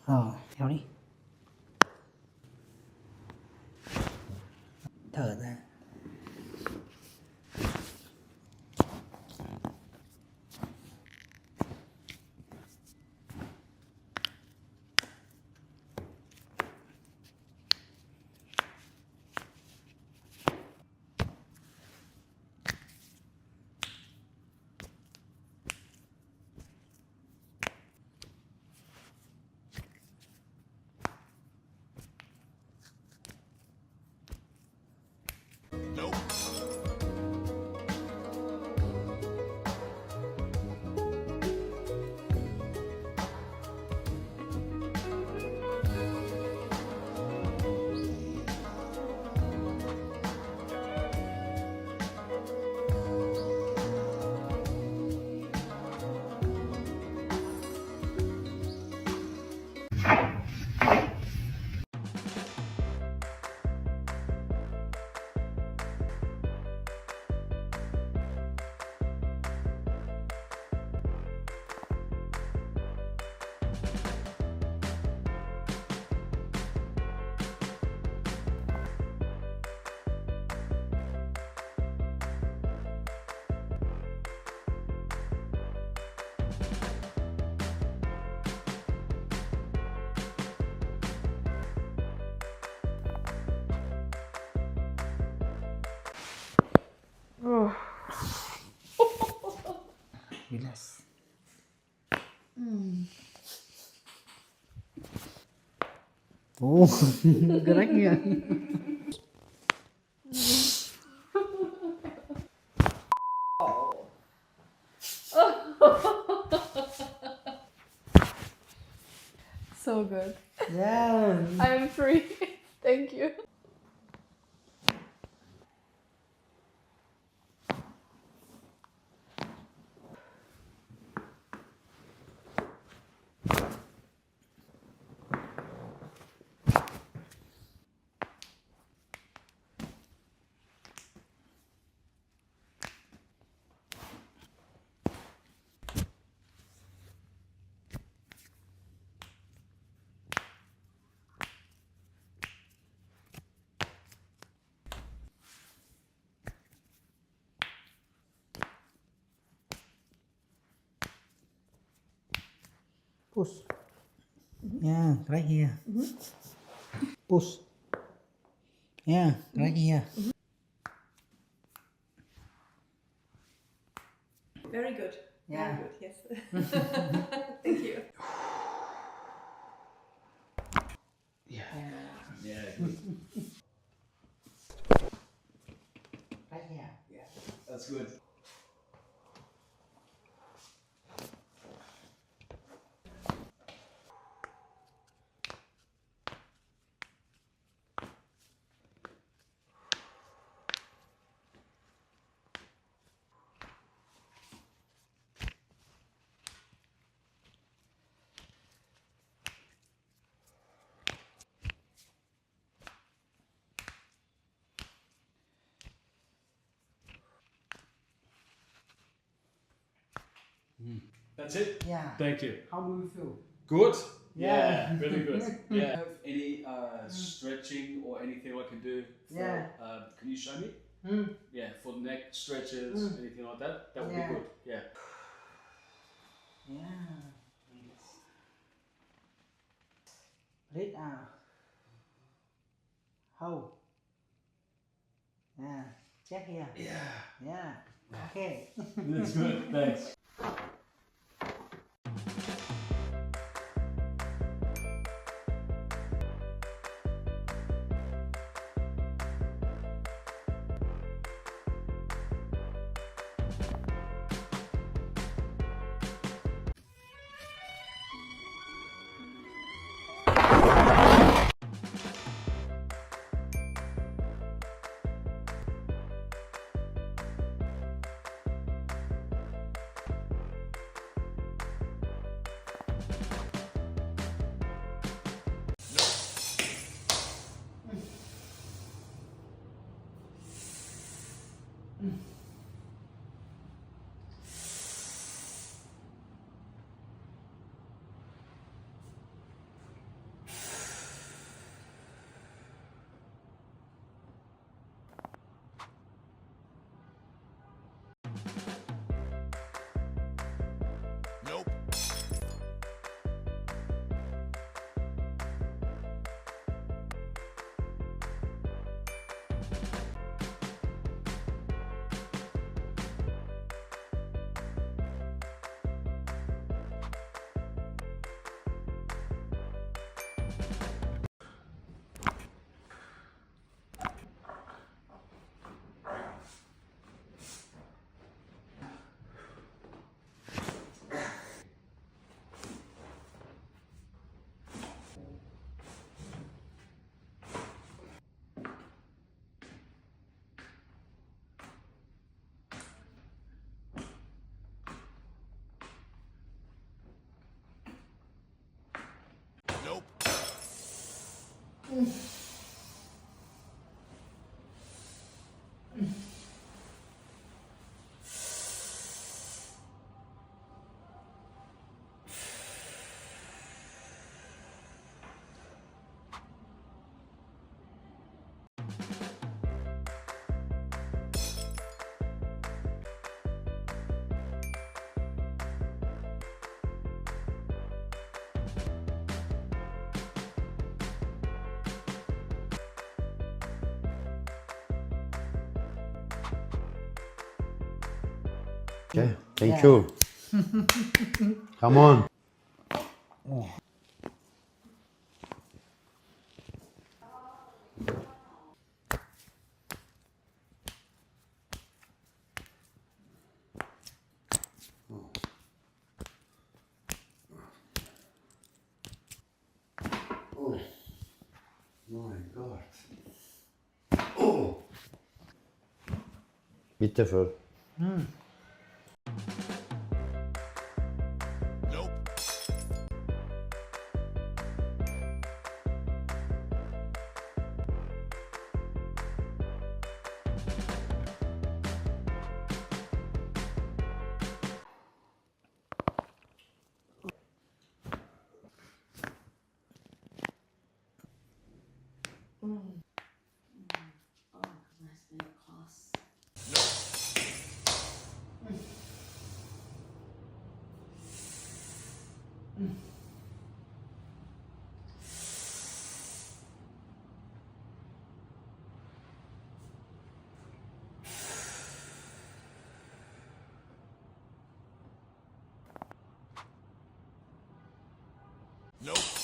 Rồi, theo đi. Thở ra. Relax. Ồ, correct nha. So good. Yeah. I'm free. Thank you. Push. Yeah, right here. Push. Yeah, right here. Very good. Yeah. Very good. Yes. Thank you. Yeah. Yeah, good. Right here. Yeah, that's good. That's it? Yeah. Thank you. How do you feel? Good? Yeah. really good. Yeah. Have any stretching or anything I can do? For, Yeah. can you show me? Hmm. Yeah, for neck stretches, anything like that? That would Yeah. be good. Yeah. Yeah. Breathe out. Hold. Yeah. Check here. Yeah. Yeah. Okay. That's good. Thanks. Okay, thank Yeah. you. Come on. Oh my God. Oh. Bittefull. Nope.